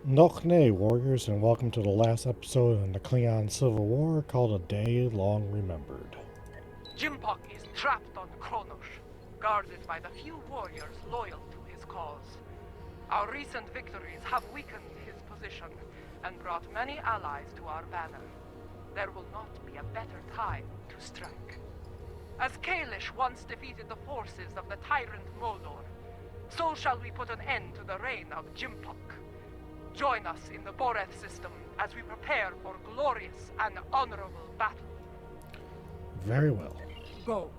Nochne, warriors, and welcome to the last episode in the Klingon Civil War called A Day Long Remembered. Jimpok is trapped on Kronos, guarded by the few warriors loyal to his cause. Our recent victories have weakened his position and brought many allies to our banner. There will not be a better time to strike. As Kalish once defeated the forces of the tyrant Moldor, so shall we put an end to the reign of Jimpok. Join us in the Boreth system as we prepare for glorious and honorable battle. Very well. Go.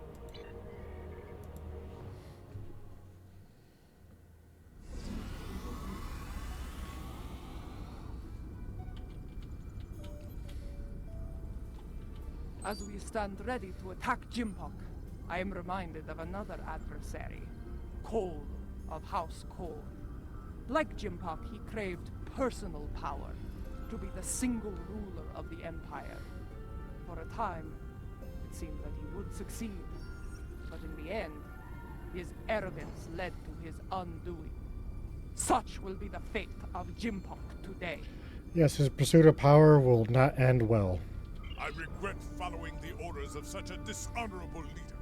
As we stand ready to attack Jimpok, I am reminded of another adversary, Cole of House Cole. Like Jimpok, he craved personal power, to be the single ruler of the Empire. For a time, it seemed that he would succeed, but in the end, his arrogance led to his undoing. Such will be the fate of Jimpok today. Yes, his pursuit of power will not end well. I regret following the orders of such a dishonorable leader.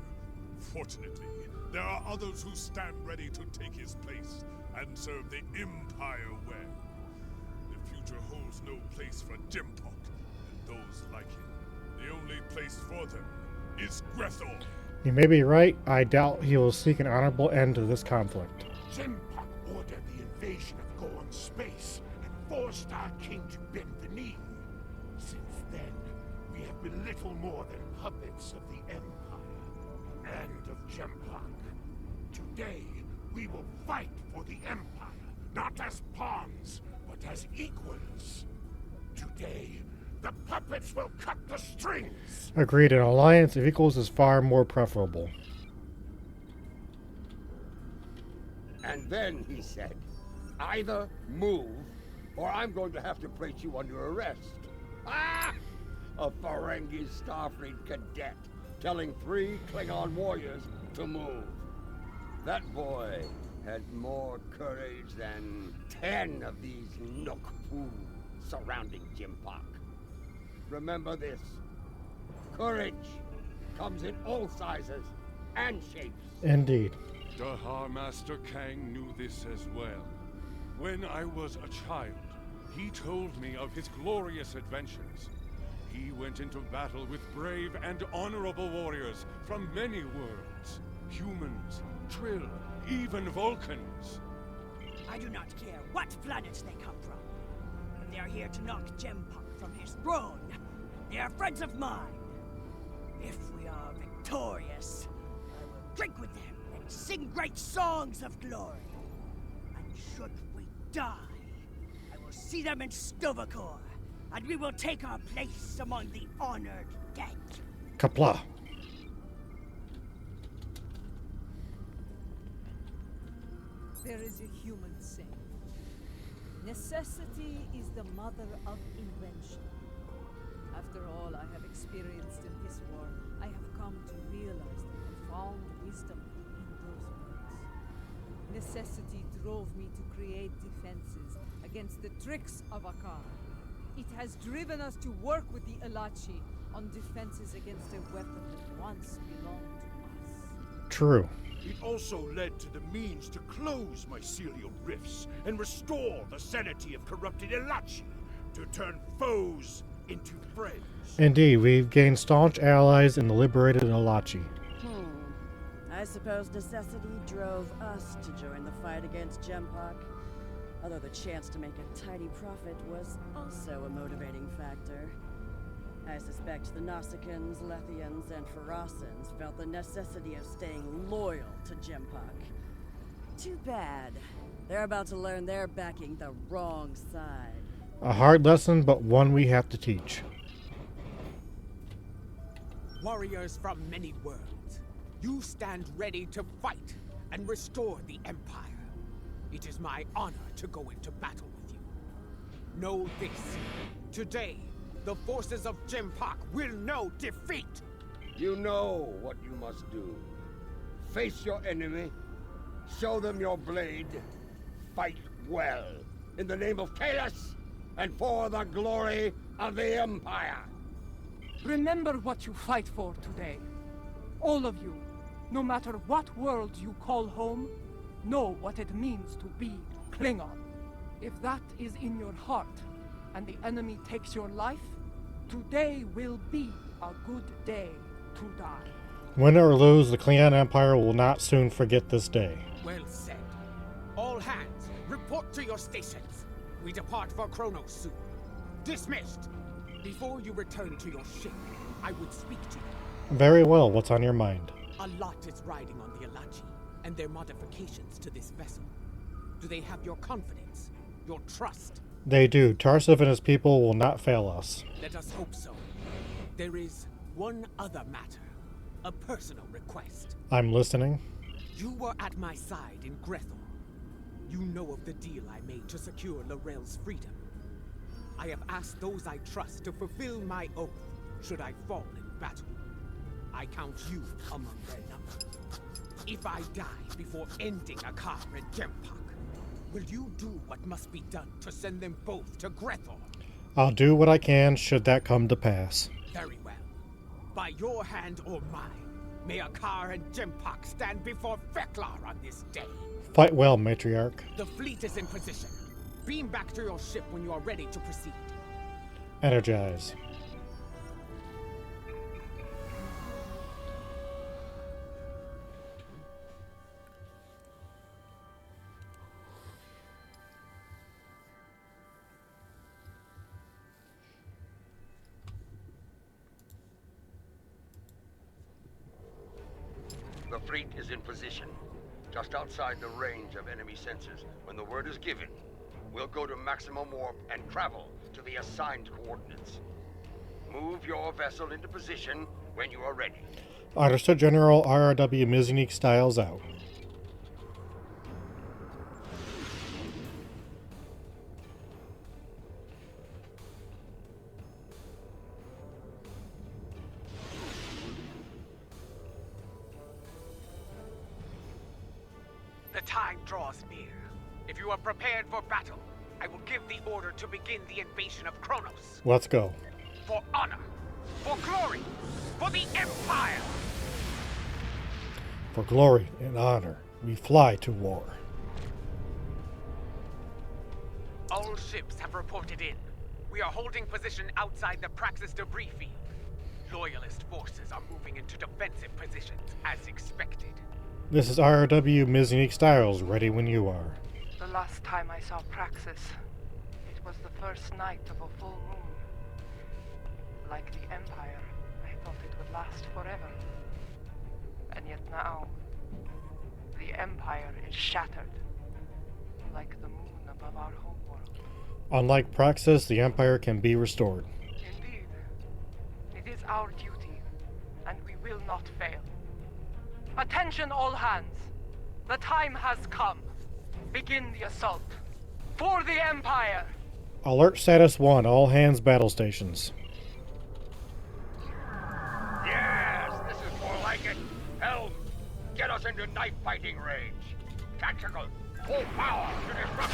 Fortunately, there are others who stand ready to take his place and serve the Empire well. The future holds no place for Jimpok and those like him. The only place for them is Grethel. You may be right. I doubt he will seek an honorable end to this conflict. Jimpok ordered the invasion of Gorn space and forced our king to bend the knee. Since then, we have been little more than puppets of the Empire and of Jimpok. Today, we will fight for the Empire, not as pawns, but as equals. Today, the puppets will cut the strings. Agreed, an alliance of equals is far more preferable. And then he said, either move, or I'm going to have to place you under arrest. Ah! A Ferengi Starfleet cadet telling 3 Klingon warriors to move. That boy had more courage than 10 of these Nook fools surrounding Jimpok. Remember this. Courage comes in all sizes and shapes. Indeed. Dahar Master Kang knew this as well. When I was a child, he told me of his glorious adventures. He went into battle with brave and honorable warriors from many worlds. Humans, Trill, even Vulcans. I do not care what planets they come from. If they are here to knock Jimpok from his throne, they are friends of mine. If we are victorious, I will drink with them and sing great songs of glory. And should we die, I will see them in Stovacor, and we will take our place among the honored dead. Kapla. There is a human saying, necessity is the mother of invention. After all I have experienced in this war, I have come to realize the profound wisdom in those words. Necessity drove me to create defenses against the tricks of Akar. It has driven us to work with the Alachi on defenses against a weapon that once belonged to us. True. It also led to the means to close mycelial rifts and restore the sanity of corrupted Elachi, to turn foes into friends. Indeed, we've gained staunch allies in the liberated Alachi. I suppose necessity drove us to join the fight against Jimpok. Although the chance to make a tidy profit was also a motivating factor. I suspect the Nausicaans, Lethians, and Ferasans felt the necessity of staying loyal to Jimpok. Too bad. They're about to learn they're backing the wrong side. A hard lesson, but one we have to teach. Warriors from many worlds, you stand ready to fight and restore the Empire. It is my honor to go into battle with you. Know this. Today, the forces of Jimpok will know defeat. You know what you must do. Face your enemy, show them your blade, fight well. in the name of Kalis and for the glory of the Empire. Remember what you fight for today. All of you, no matter what world you call home, know what it means to be Klingon. If that is in your heart, and the enemy takes your life, today will be a good day to die. Win or lose, the Klingon Empire will not soon forget this day. Well said. All hands, report to your stations. We depart for Kronos soon. Dismissed. Before you return to your ship, I would speak to you. Very well, what's on your mind? A lot is riding on the Alachi, and their modifications to this vessel. Do they have your confidence? Your trust? They do. Tarsif and his people will not fail us. Let us hope so. There is one other matter. A personal request. I'm listening. You were at my side in Grethel. You know of the deal I made to secure Lorel's freedom. I have asked those I trust to fulfill my oath should I fall in battle. I count you among their number. If I die before ending Akar and Gempak, will you do what must be done to send them both to Grethel? I'll do what I can should that come to pass. Very well. By your hand or mine, may Akar and Gempak stand before Veklar on this day. Fight well, Matriarch. The fleet is in position. Beam back to your ship when you are ready to proceed. Energize. The fleet is in position, just outside the range of enemy sensors. When the word is given, we'll go to maximum warp and travel to the assigned coordinates. Move your vessel into position when you are ready. Understood, General. RRW Mizunique Styles out. The time draws near. If you are prepared for battle, I will give the order to begin the invasion of Kronos. Let's go. For honor, for glory, for the Empire! For glory and honor, we fly to war. All ships have reported in. We are holding position outside the Praxis debris field. Loyalist forces are moving into defensive positions, as expected. This is RRW Mizunique Styles, ready when you are. The last time I saw Praxis, it was the first night of a full moon. Like the Empire, I thought it would last forever. And yet now, the Empire is shattered, like the moon above our homeworld. Unlike Praxis, the Empire can be restored. Indeed, it is our duty, and we will not fail. Attention all hands! The time has come. Begin the assault. For the Empire! Alert status 1, all hands battle stations. Yes, this is more like it. Helm, get us into knife fighting range. Tactical, full power to disrupt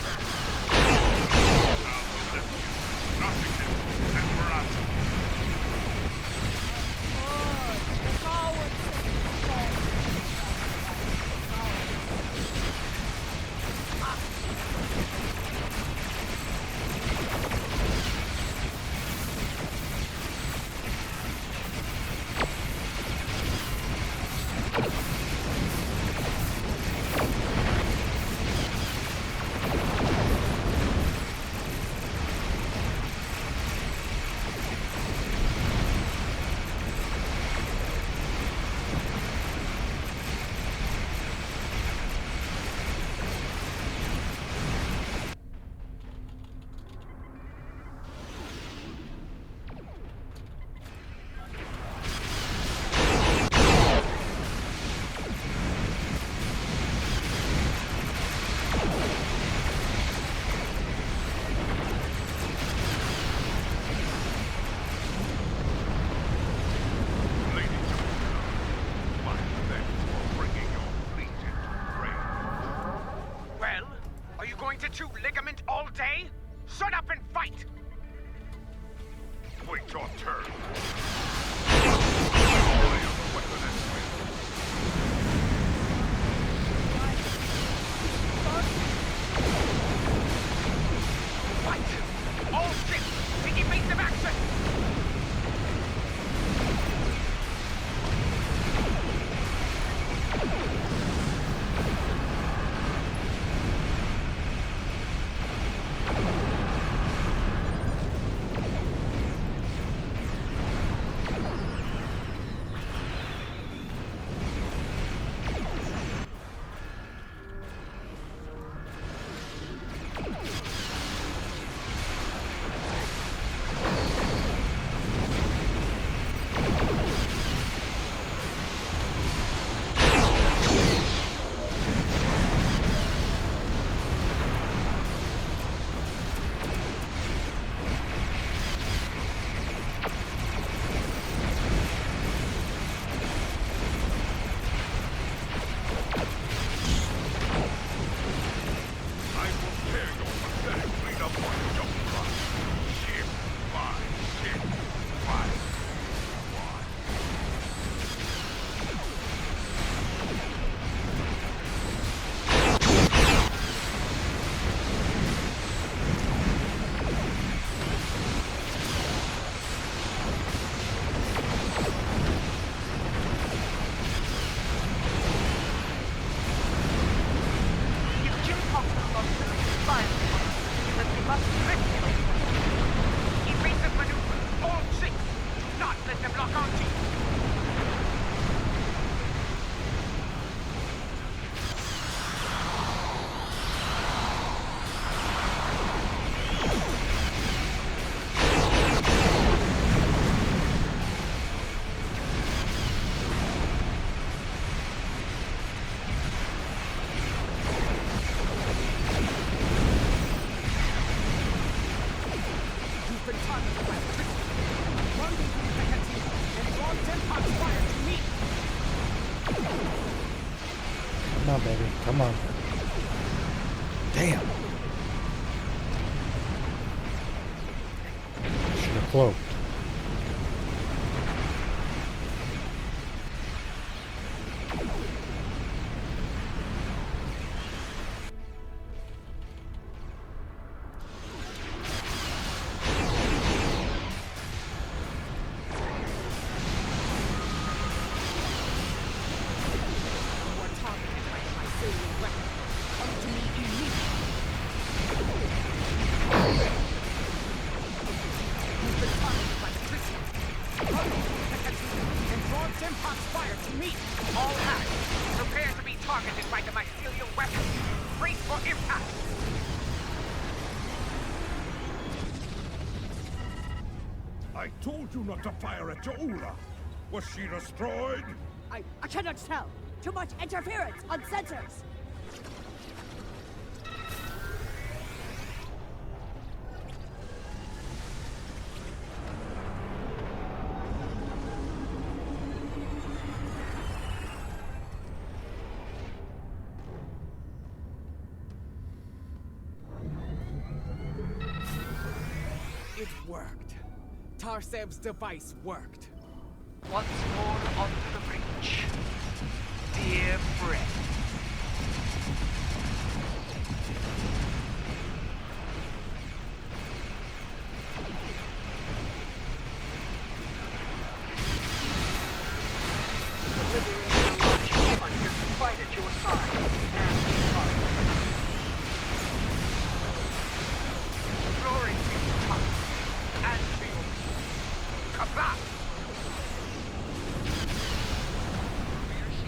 chew ligament all day? Shut up and fight! Wait your turn. Fight! All ships! Take evasive action! Come on, baby. Come on. Damn. Should have cloaked. I told you not to fire at Joula. Was she destroyed? I cannot tell. Too much interference on sensors. It worked. Tarsev's device worked. Once more onto the breach. Dear friend. Fight at your side. Glory be to God and to you. Kabah!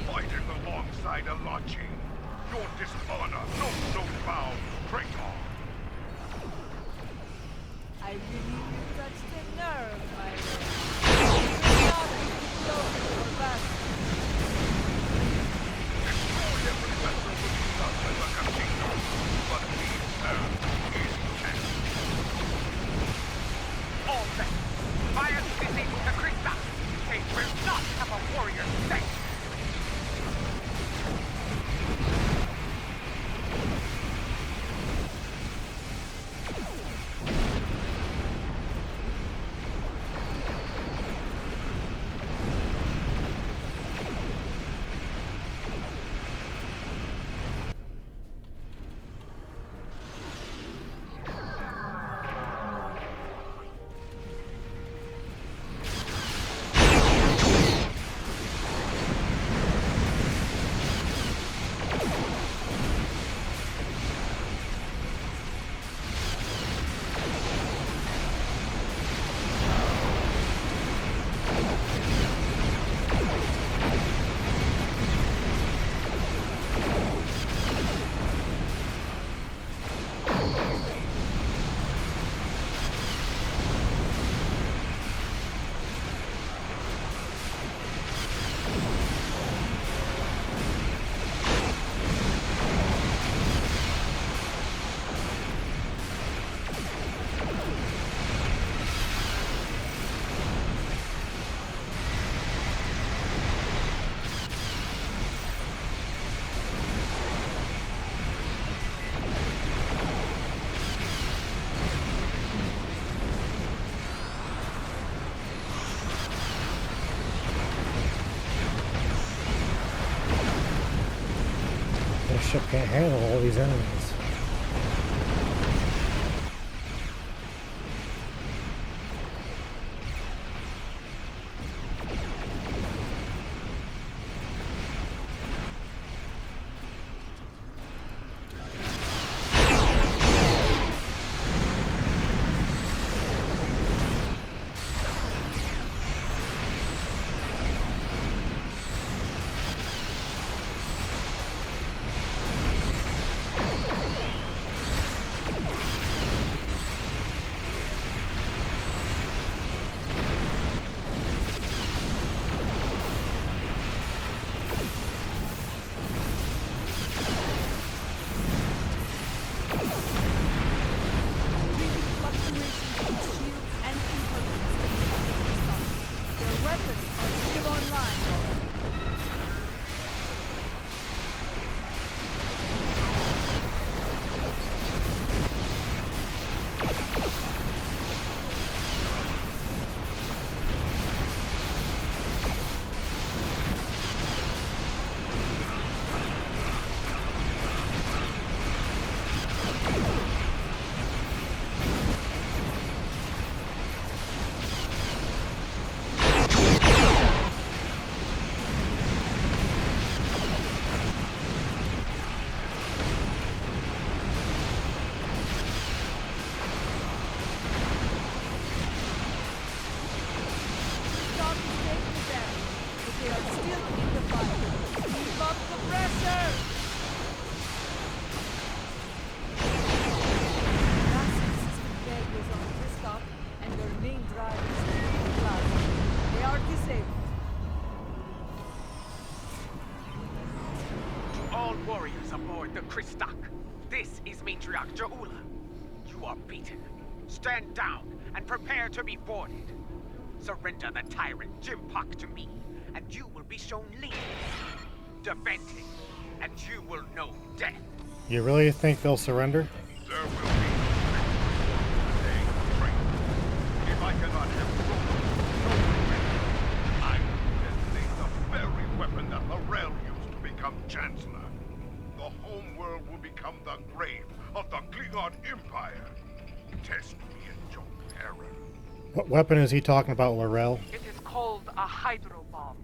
Fighting alongside a lot ship can't handle all these enemies. Warriors aboard the Christak. This is Matriarch Jaula. You are beaten. Stand down and prepare to be boarded. Surrender the tyrant Jimpak to me, and you will be shown leniency. Defend him, and you will know death. You really think they'll surrender? There will be staying free. If I cannot have I will detonate the very weapon that Laurel used to become Chancellor. The homeworld will become the grave of the Klingon Empire. Test me at your peril. What weapon is he talking about, Laurel? It is called a hydrobomb.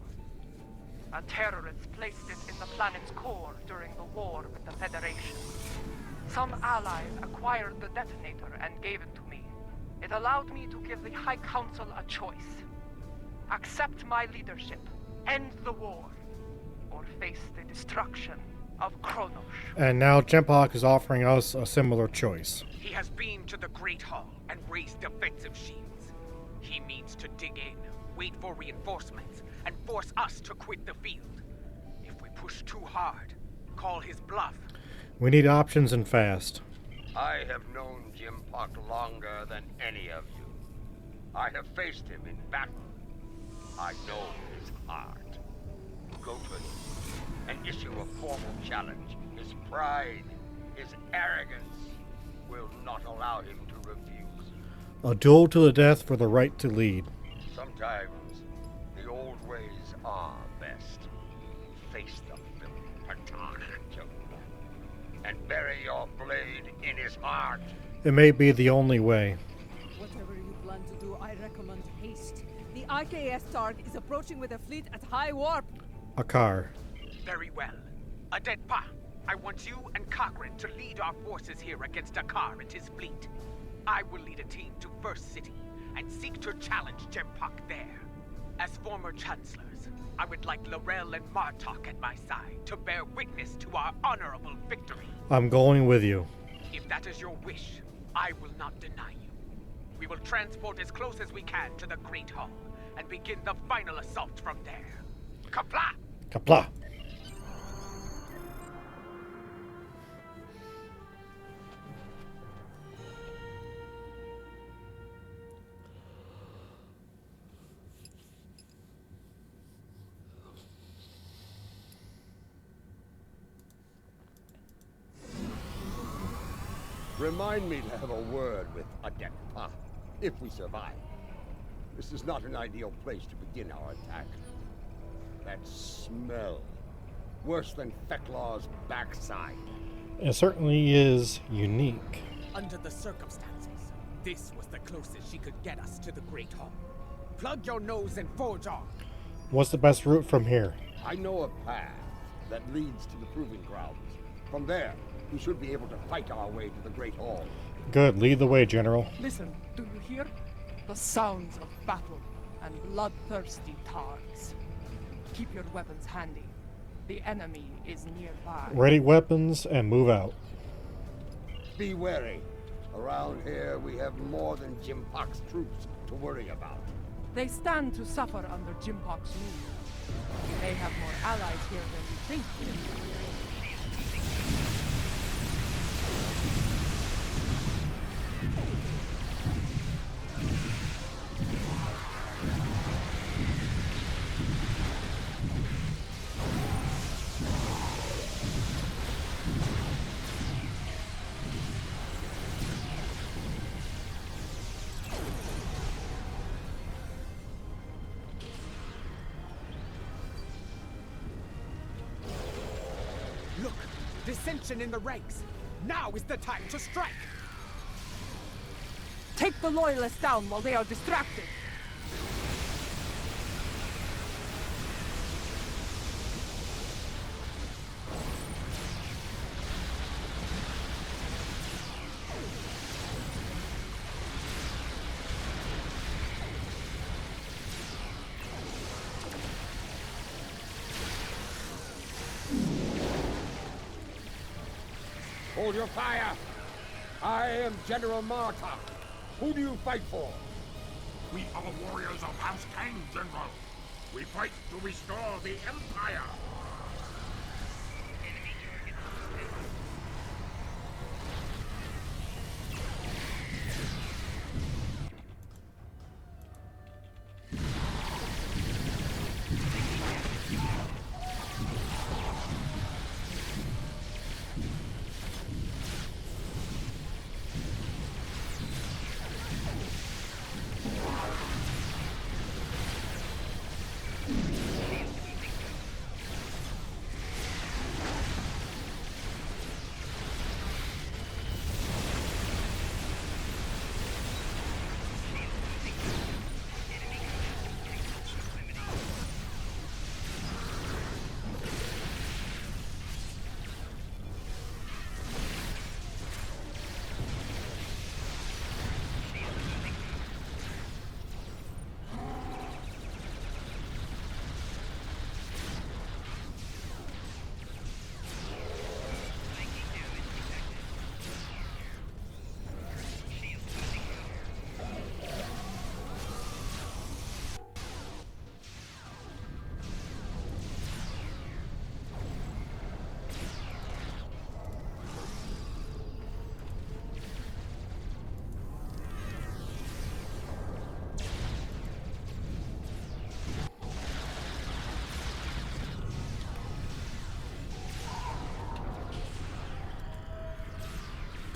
A terrorist placed it in the planet's core during the war with the Federation. Some allies acquired the detonator and gave it to me. It allowed me to give the High Council a choice. Accept my leadership, end the war, or face the destruction of Kronos. And now Jimpak is offering us a similar choice. He has been to the Great Hall and raised defensive shields. He means to dig in, wait for reinforcements, and force us to quit the field. If we push too hard, call his bluff. We need options and fast. I have known Jimpak longer than any of you. I have faced him in battle. I know his heart. Go to him and issue a formal challenge. His pride, his arrogance will not allow him to refuse. A duel to the death for the right to lead. Sometimes the old ways are best. Face the filthy and bury your blade in his heart. It may be the only way. Whatever you plan to do, I recommend haste. The IKS Targ is approaching with a fleet at high warp. A car. Very well. Adetpa, I want you and Cochrane to lead our forces here against Akar and his fleet. I will lead a team to First City and seek to challenge Jimpak there. As former chancellors, I would like Laurel and Martok at my side to bear witness to our honorable victory. I'm going with you. If that is your wish, I will not deny you. We will transport as close as we can to the Great Hall and begin the final assault from there. Kapla! Kapla! Remind me to have a word with Adetpa, if we survive. This is not an ideal place to begin our attack. That smell Worse than Feclaw's backside. It certainly is unique. Under the circumstances, this was the closest she could get us to the Great Hall. Plug your nose and forge on. What's the best route from here? I know a path that leads to the Proving Grounds. From there, we should be able to fight our way to the Great Hall. Good, lead the way, General. Listen, do you hear? The sounds of battle and bloodthirsty tards. Keep your weapons handy. The enemy is nearby. Ready weapons and move out. Be wary. Around here, we have more than Jimpok's troops to worry about. They stand to suffer under Jimpok's rule. We may have more allies here than we think. Look, dissension in the ranks. Now is the time to strike. Take the loyalists down while they are distracted. Hold your fire! I am General Marta. Who do you fight for? We are warriors of House Kang, General. We fight to restore the Empire.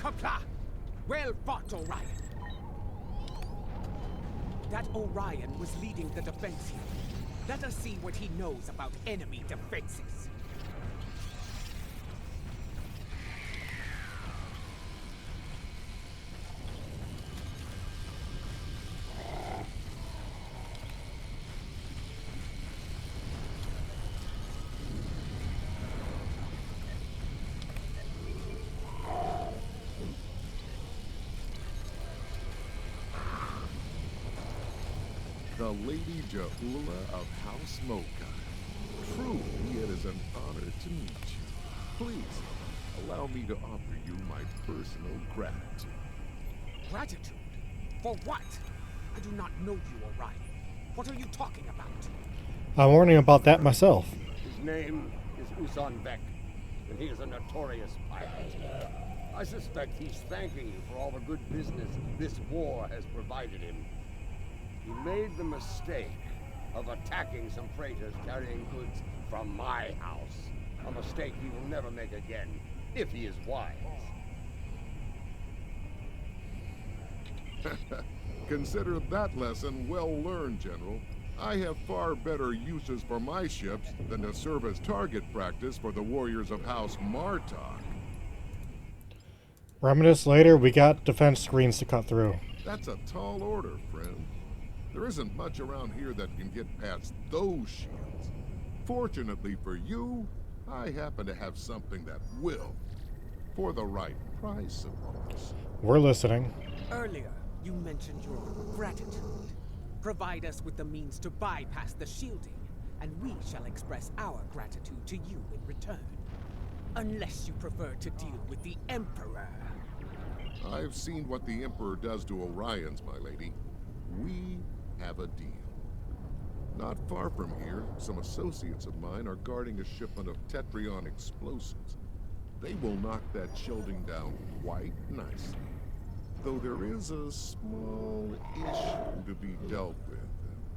Kapla! Well fought, Orion. That Orion was leading the defense here. Let us see what he knows about enemy defenses. The Lady Jahula of House Mocha. Truly, it is an honor to meet you. Please, allow me to offer you my personal gratitude. Gratitude? For what? I do not know you, Orion. What are you talking about? I'm warning about that myself. His name is Usan Beck, and he is a notorious pirate. I suspect he's thanking you for all the good business this war has provided him. He made the mistake of attacking some freighters carrying goods from my house. A mistake he will never make again, if he is wise. Consider that lesson well learned, General. I have far better uses for my ships than to serve as target practice for the warriors of House Martok. Reminisce later, we got defense screens to cut through. That's a tall order, friend. There isn't much around here that can get past those shields. Fortunately for you, I happen to have something that will. For the right price, of course. We're listening. Earlier, you mentioned your gratitude. Provide us with the means to bypass the shielding, and we shall express our gratitude to you in return. Unless you prefer to deal with the Emperor. I've seen what the Emperor does to Orions, my lady. We have a deal. Not far from here, some associates of mine are guarding a shipment of Tetrion explosives. They will knock that shielding down quite nicely. Though there is a small issue to be dealt with,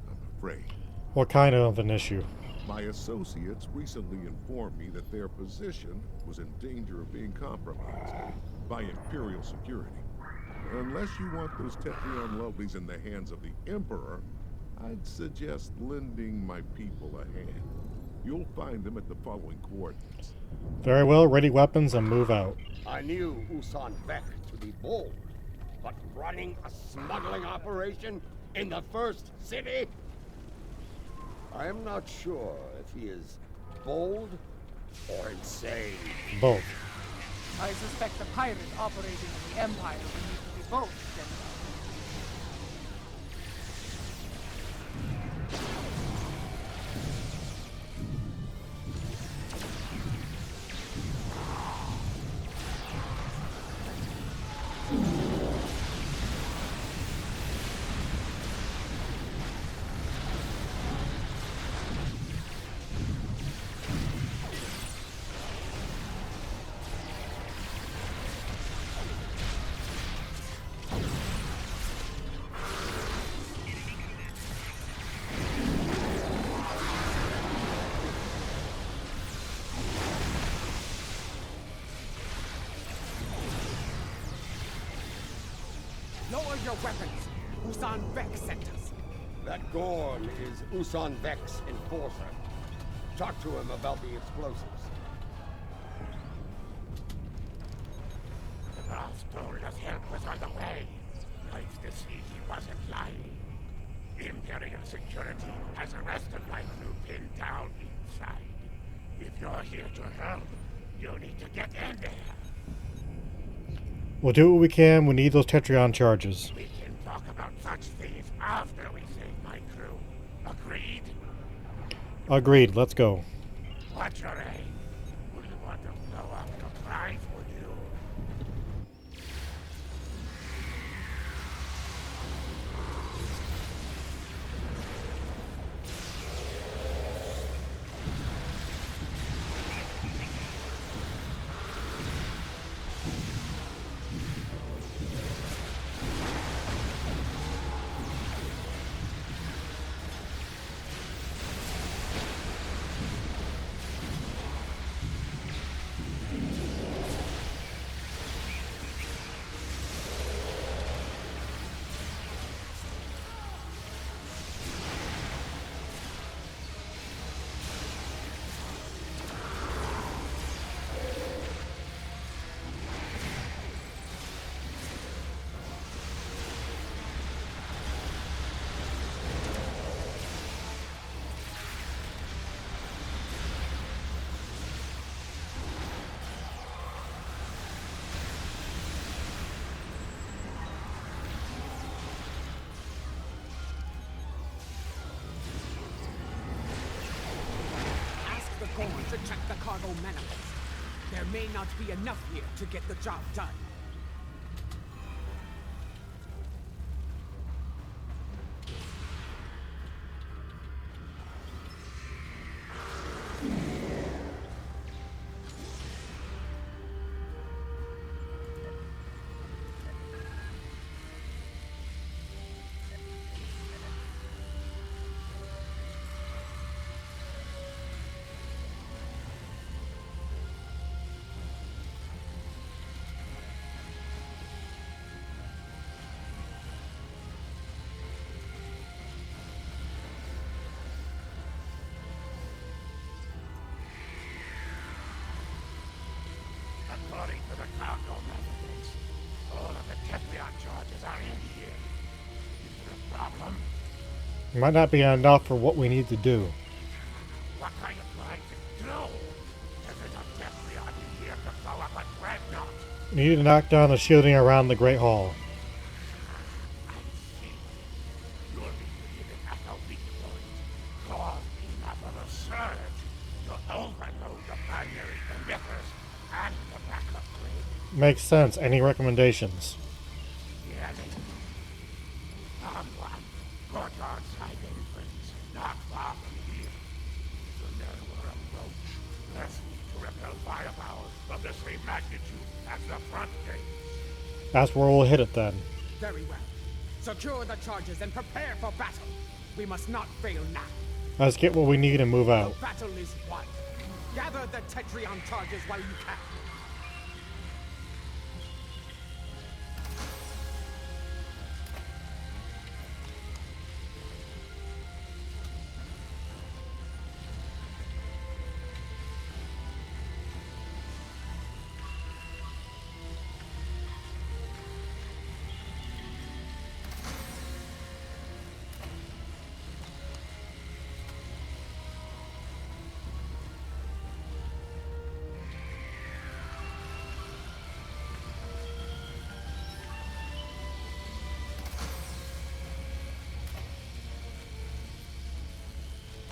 I'm afraid. What kind of an issue? My associates recently informed me that their position was in danger of being compromised by Imperial security. Unless you want those Tetrion lovelies in the hands of the Emperor, I'd suggest lending my people a hand. You'll find them at the following coordinates. Very well, ready weapons and move out. I knew Usan Vek to be bold, but running a smuggling operation in the first city? I am not sure if he is bold or insane. Both. I suspect the pirate operating in the Empire will need to be both, General. Lower your weapons! Usan Vek sent us. That Gorn is Usan Vek's enforcer. Talk to him about the explosives. The boss told us help was on the way. Nice to see he wasn't lying. Imperial security has arrested my crew pinned down inside. If you're here to help, you need to get in there. We'll do what we can. We need those Tetrion charges. We can talk about such things after we save my crew. Agreed? Agreed. Let's go. What's your aim? Will you want to blow up the prize, will you? To check the cargo manifest. There may not be enough here to get the job done. Might not be enough for what we need to do. What are you trying to do? There's enough Deathrion in here to blow up a dreadnought. We need to knock down the shielding around the Great Hall. I see. You're beginning at a weak point. Caused enough of a surge to overload the primary emitters and the backup grid. Makes sense. Any recommendations? Yeah, someone put on side entrance, not far from here. The men will approach. Let's need to repel firepower of the same magnitude as the front gates. That's where we'll hit it then. Very well. Secure the charges and prepare for battle. We must not fail now. Let's get what we need and move out. The battle is won. Gather the Tetrion charges while you can.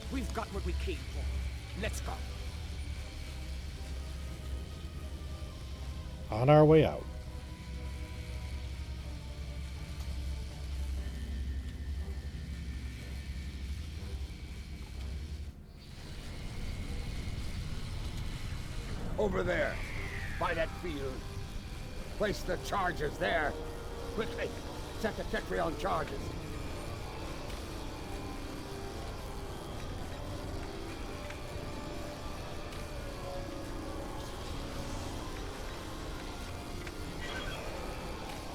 We've got what we came for. Let's go. On our way out. Over there, by that field. Place the charges there. Quickly, set the Tetrion charges.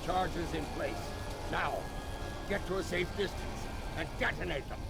Charges in place. Now, get to a safe distance and detonate them.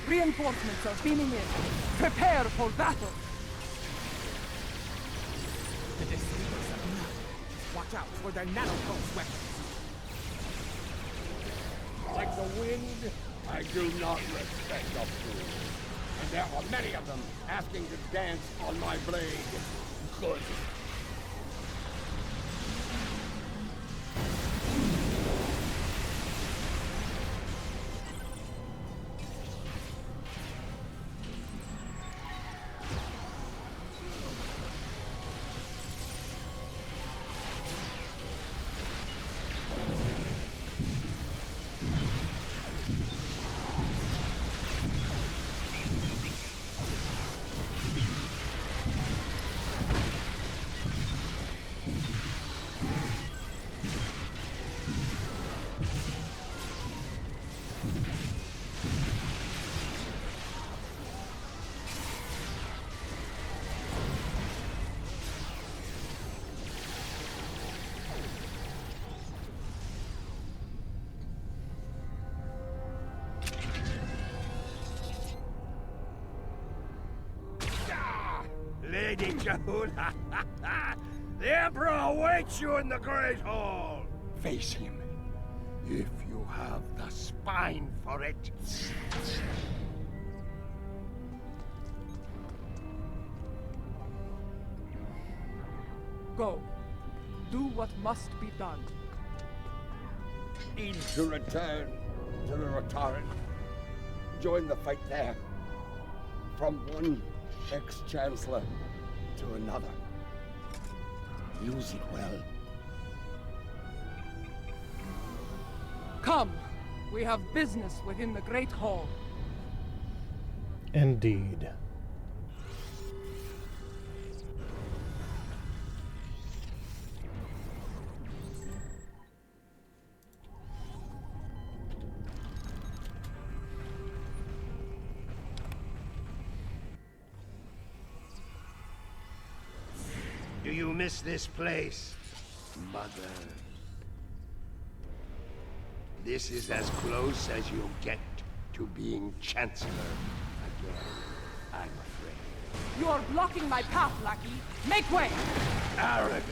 Reinforcements are beaming in. Prepare for battle. The deceivers of none. Watch out for their nanopulse weapons. Like the wind, I do not respect a fool. And there are many of them asking to dance on my blade. Good. Lady Jahula, the Emperor awaits you in the Great Hall. Face him, if you have the spine for it. Go. Do what must be done. Need to return to the Rotaran. Join the fight there. From one ex-chancellor to another. Use it well. Come. We have business within the Great Hall. Indeed. Do you miss this place, Mother? This is as close as you'll get to being Chancellor again, I'm afraid. You are blocking my path, lackey. Make way! Arrogant,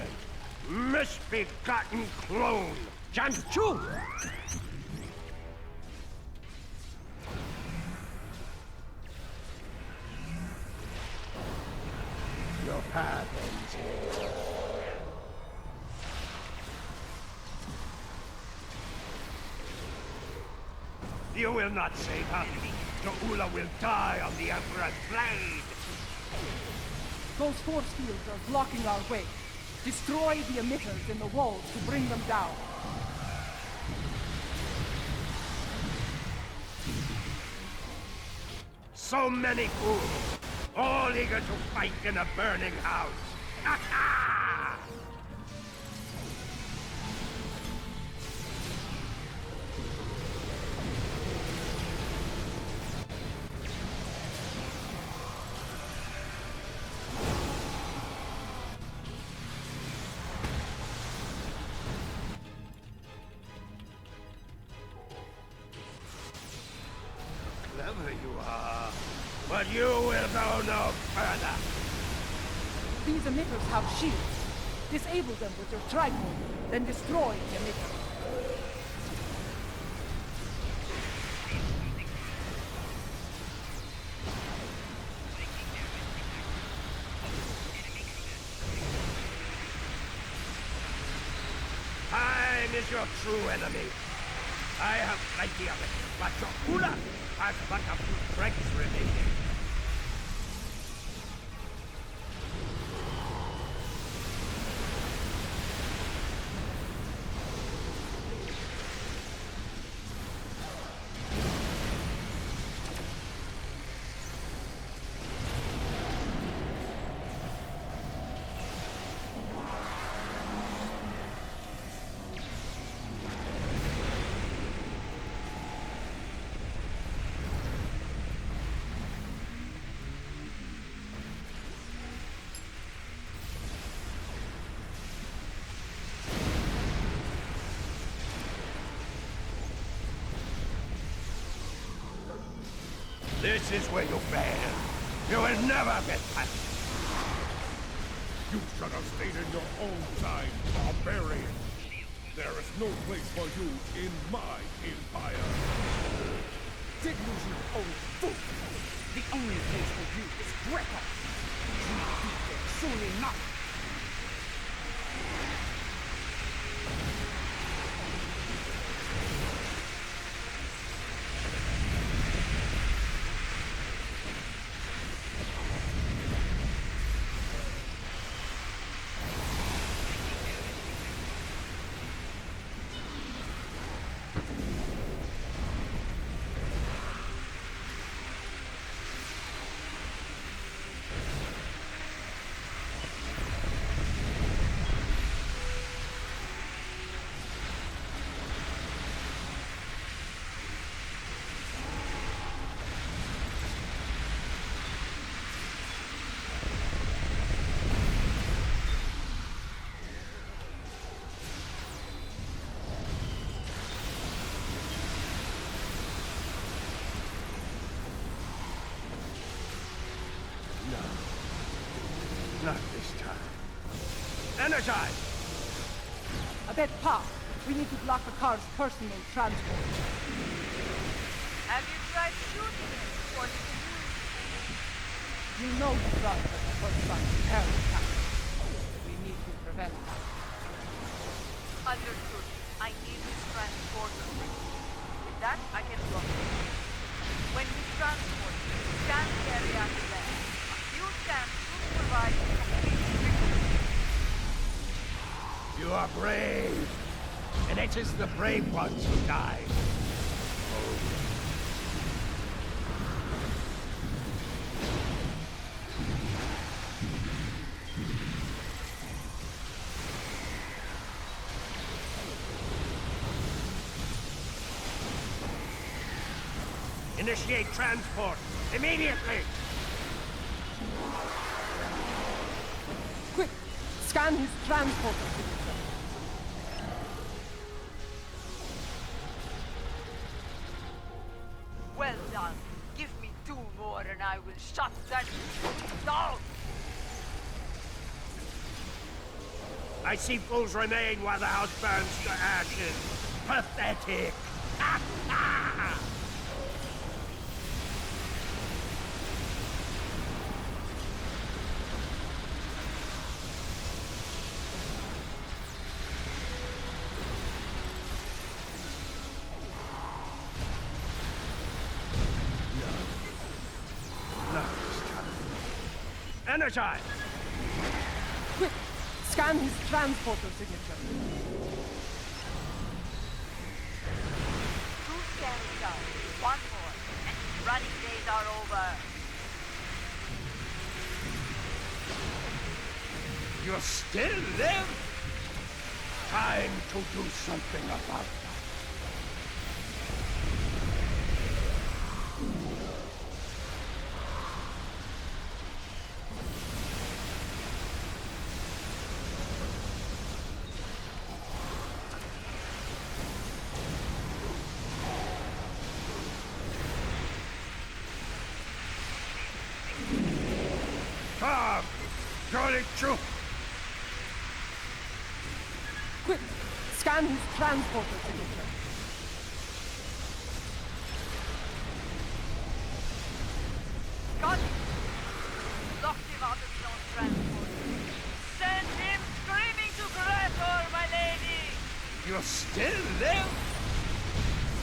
misbegotten clone! Janchu! Your path ends here. You will not save her. Jo'ula will die on the Emperor's blade. Those force fields are blocking our way. Destroy the emitters in the walls to bring them down. So many fools, all eager to fight in a burning house. Ha ha! Clever you are, but you will go no further. These emitters have shields. Disable them with your tripod, then destroy the emitter. Time is your true enemy. I have plenty of it, but Jo'ula has but a few strengths remaining. This is where you fail. You will never get past. You should have stayed in your own time, barbarian. There is no place for you in my empire. Did lose you old fool. The only place for you is Greco. You will be there soon enough. Not this time. Energize! Abed Pa, we need to block the car's personal transport. Have you tried shooting it before you can use You know the brother of the first son, Harry Captain. We need to prevent that. Understood. I need this transporter. That I can block. When we transport, scan the area to left. A few scans will provide complete victory. You are brave, and it is the brave ones who die. Initiate transport immediately! Quick! Scan his transporter. Well done. Give me 2 more and I will shut that down. I see fools remain while the house burns to ashes. Pathetic! Energize! Quick! Scan his transporter signature. 2 scans done. 1 more. And his running days are over. You still live? Time to do something about that. Come! Jolly troop! Quick! Scan his transporter signature. Got it. Locked him out of his own transport. Send him screaming to Gretor, my lady! You still live?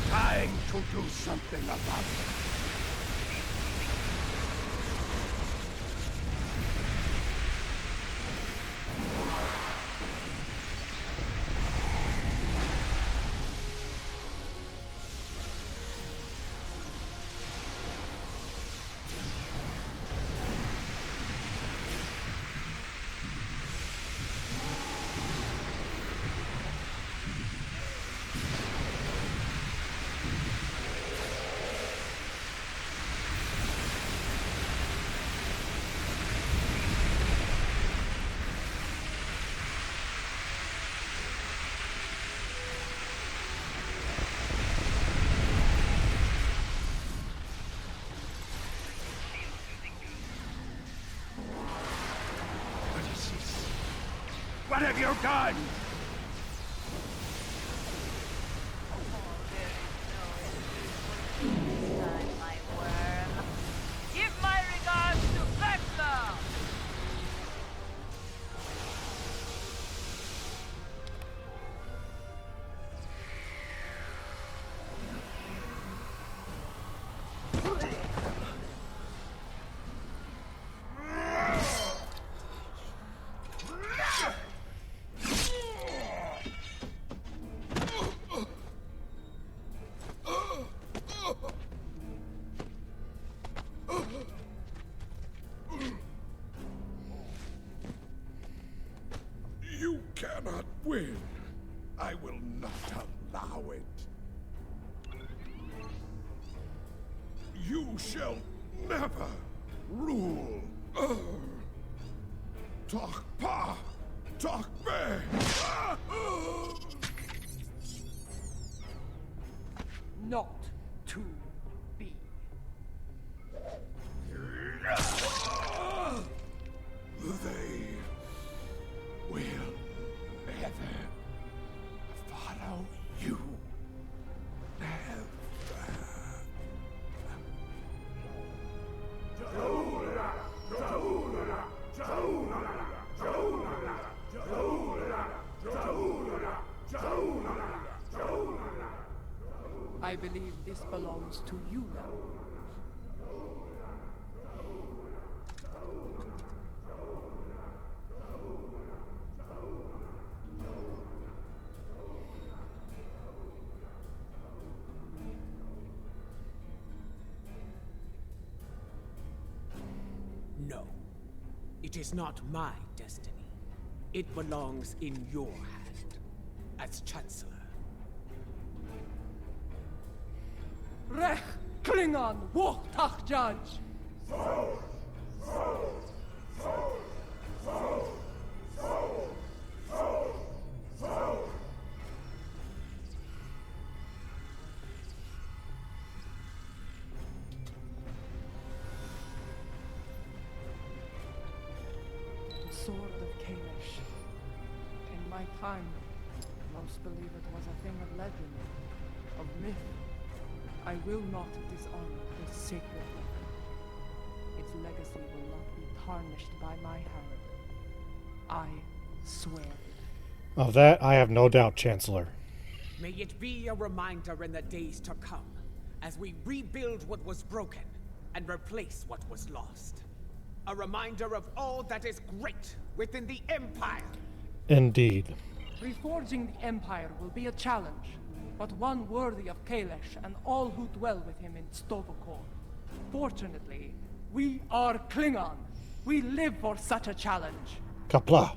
Time to do something about it. What have you done? My worm. Give my regards to Vector! You cannot win. I will not allow it. You shall never rule. Talk pa, talk be. Not to be. They will never follow you. Never. I believe this belongs to you now. No. It is not my destiny. It belongs in your hand, as Chancellor. Rech Klingon Wochtach Judge! The sword of Kalish. In my time, most believe it was a thing of legend, of myth. I will not dishonor this sacred weapon. Its legacy will not be tarnished by my hand. I swear. Of that, I have no doubt, Chancellor. May it be a reminder in the days to come, as we rebuild what was broken and replace what was lost. A reminder of all that is great within the Empire. Indeed. Reforging the Empire will be a challenge, but one worthy of Kalish and all who dwell with him in Stovokor. Fortunately, we are Klingon. We live for such a challenge. Kapla.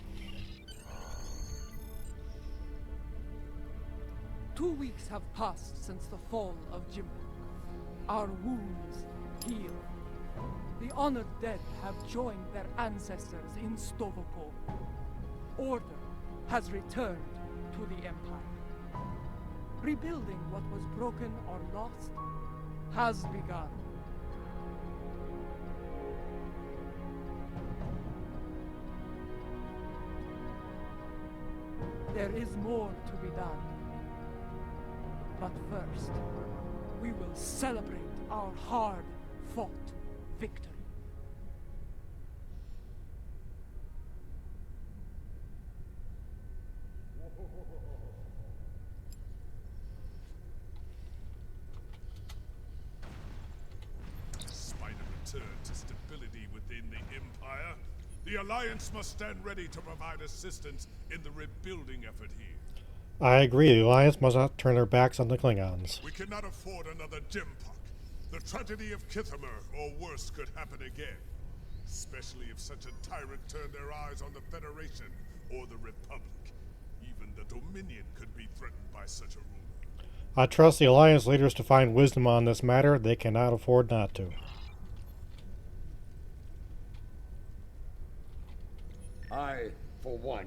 2 weeks have passed since the fall of Jimbok. Our wounds heal. The honored dead have joined their ancestors in Stovokor. Order has returned to the Empire. Rebuilding what was broken or lost has begun. There is more to be done. But first, we will celebrate our hard-fought victory. Despite a return to stability within the Empire, the Alliance must stand ready to provide assistance in the rebuilding effort here. I agree. The Alliance must not turn their backs on the Klingons. We cannot afford another Jimpok. The tragedy of Kithamer, or worse, could happen again. Especially if such a tyrant turned their eyes on the Federation or the Republic. Even the Dominion could be threatened by such a ruler. I trust the Alliance leaders to find wisdom on this matter. They cannot afford not to. I, for one,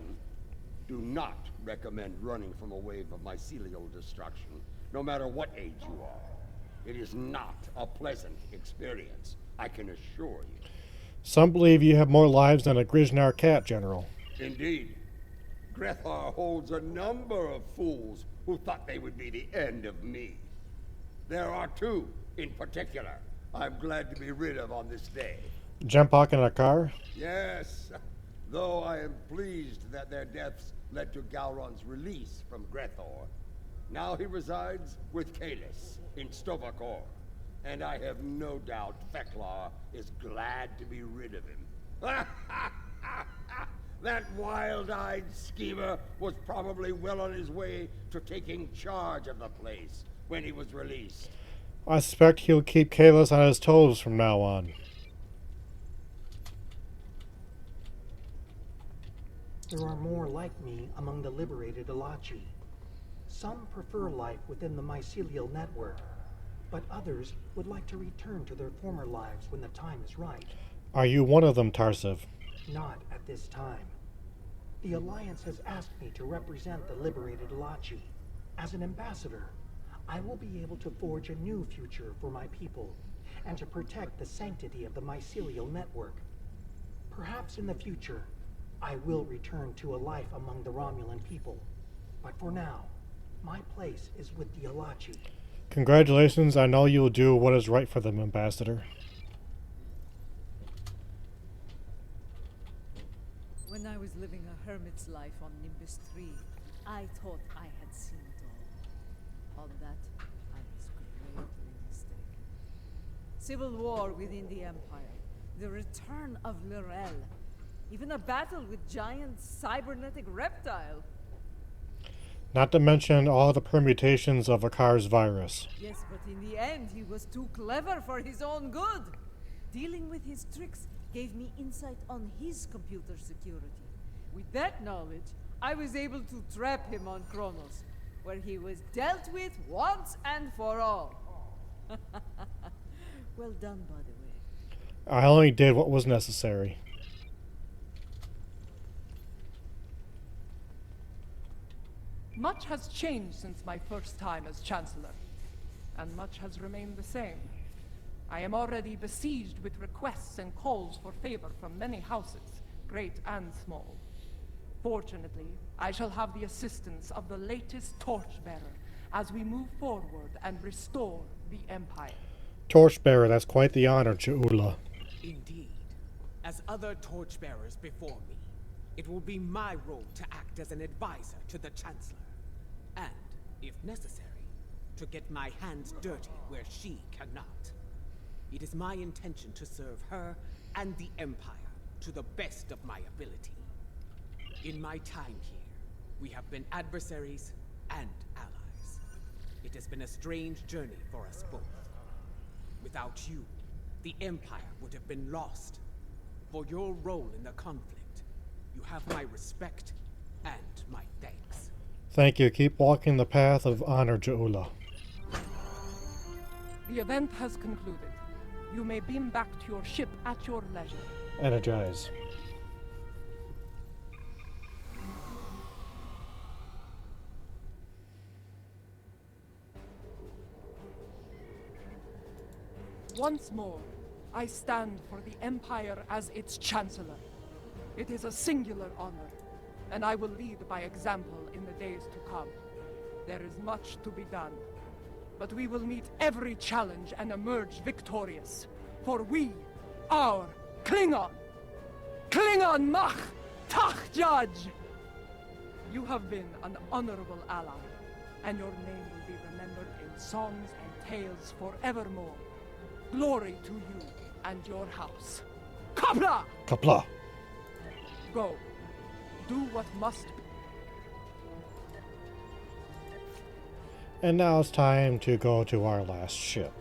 do not recommend running from a wave of mycelial destruction, no matter what age you are. It is not a pleasant experience, I can assure you. Some believe you have more lives than a Grizhnar cat, General. Indeed. Grethar holds a number of fools who thought they would be the end of me. There are two, in particular, I'm glad to be rid of on this day. Jempok in a car? Yes, though I am pleased that their deaths led to Gowron's release from Grethor. Now he resides with Kalis in Stovokor, and I have no doubt Theklar is glad to be rid of him. That wild-eyed schemer was probably well on his way to taking charge of the place when he was released. I suspect he'll keep Kalis on his toes from now on. There are more like me among the liberated Alachi. Some prefer life within the mycelial network, but others would like to return to their former lives when the time is right. Are you one of them, Tarsiv? Not at this time. The Alliance has asked me to represent the liberated Alachi. As an ambassador, I will be able to forge a new future for my people, and to protect the sanctity of the mycelial network. Perhaps in the future, I will return to a life among the Romulan people. But for now, my place is with the Alachi. Congratulations, I know you will do what is right for them, Ambassador. When I was living a hermit's life on Nimbus 3, I thought I had seen it all. On that, I was Civil war within the Empire, the return of Lorel, even a battle with giant cybernetic reptile. Not to mention all the permutations of Akar's virus. Yes, but in the end, he was too clever for his own good. Dealing with his tricks gave me insight on his computer security. With that knowledge, I was able to trap him on Kronos, where he was dealt with once and for all. Well done, by the way. I only did what was necessary. Much has changed since my first time as Chancellor, and much has remained the same. I am already besieged with requests and calls for favor from many houses, great and small. Fortunately, I shall have the assistance of the latest torchbearer as we move forward and restore the Empire. Torchbearer, that's quite the honor, Ja'ula. Indeed. As other torchbearers before me, it will be my role to act as an advisor to the Chancellor. And, if necessary, to get my hands dirty where she cannot. It is my intention to serve her and the Empire to the best of my ability. In my time here, we have been adversaries and allies. It has been a strange journey for us both. Without you, the Empire would have been lost. For your role in the conflict, you have my respect and my thanks. Thank you. Keep walking the path of honor, Ja'ula. The event has concluded. You may beam back to your ship at your leisure. Energize. Once more, I stand for the Empire as its Chancellor. It is a singular honor, and I will lead by example in the days to come. There is much to be done, but we will meet every challenge and emerge victorious. For we are Klingon! Klingon Mach Tach Judge! You have been an honorable ally, and your name will be remembered in songs and tales forevermore. Glory to you and your house. Kapla! Kapla! Go. Do what must be. And now it's time to go to our last ship.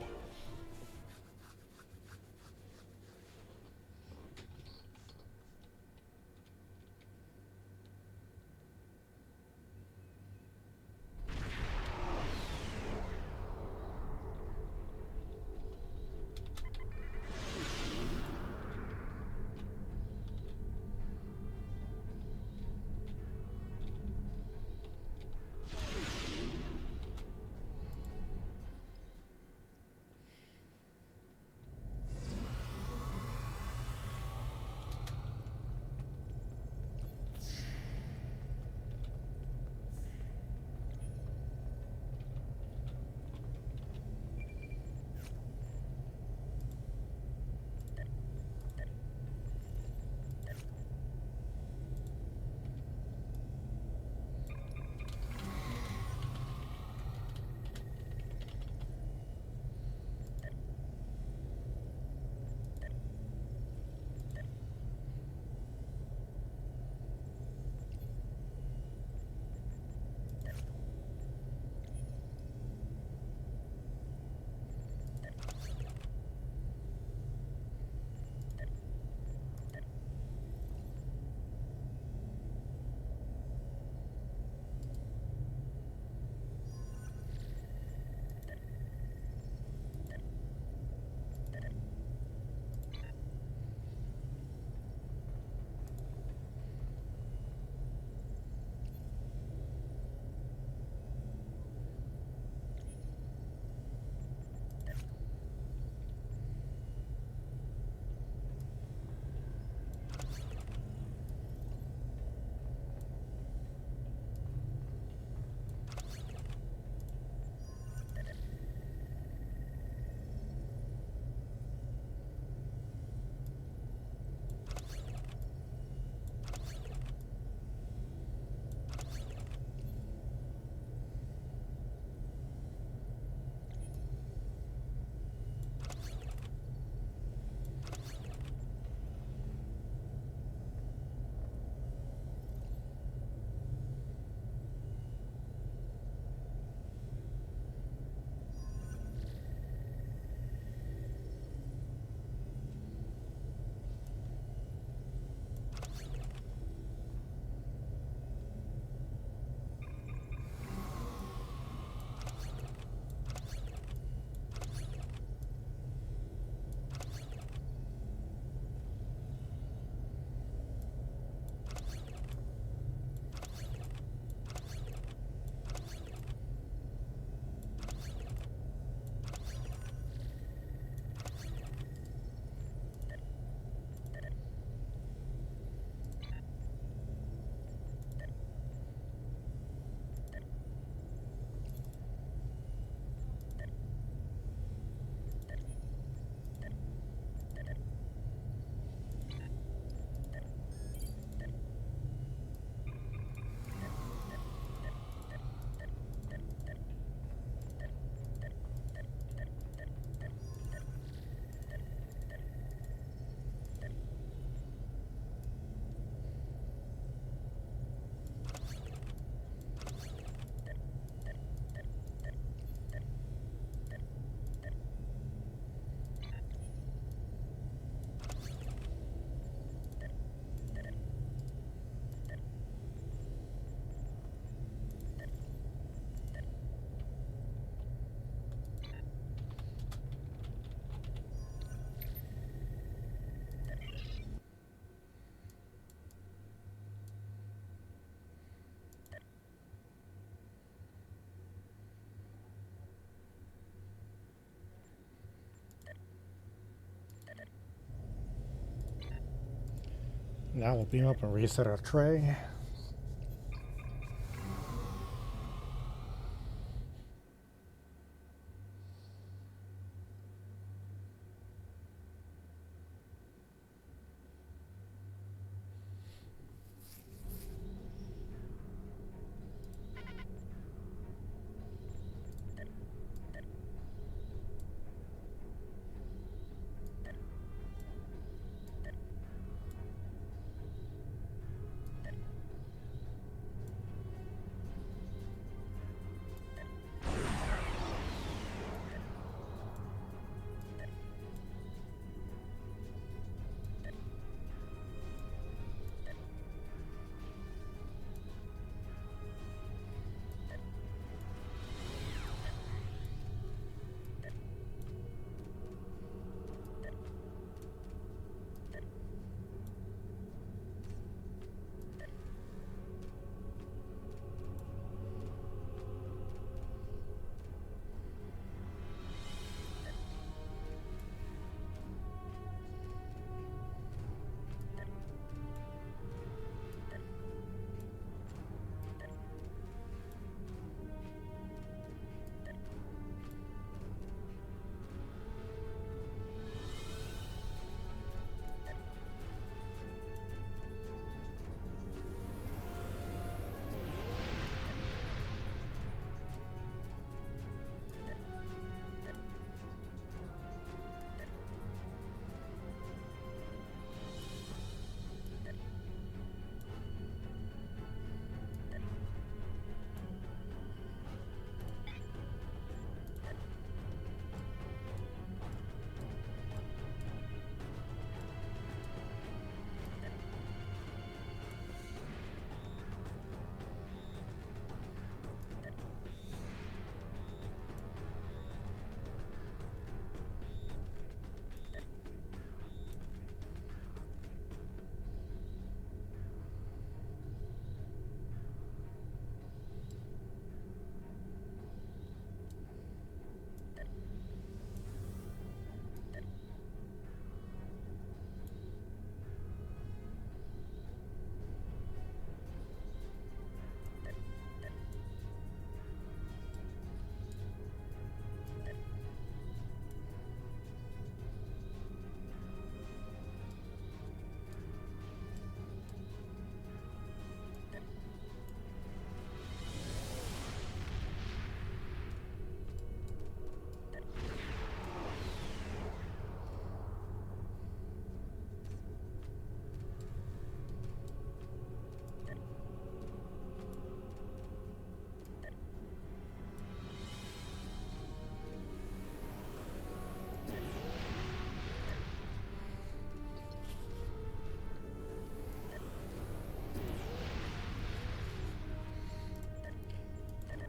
Now we'll beam up and reset our tray.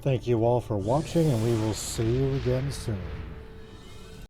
Thank you all for watching, and we will see you again soon.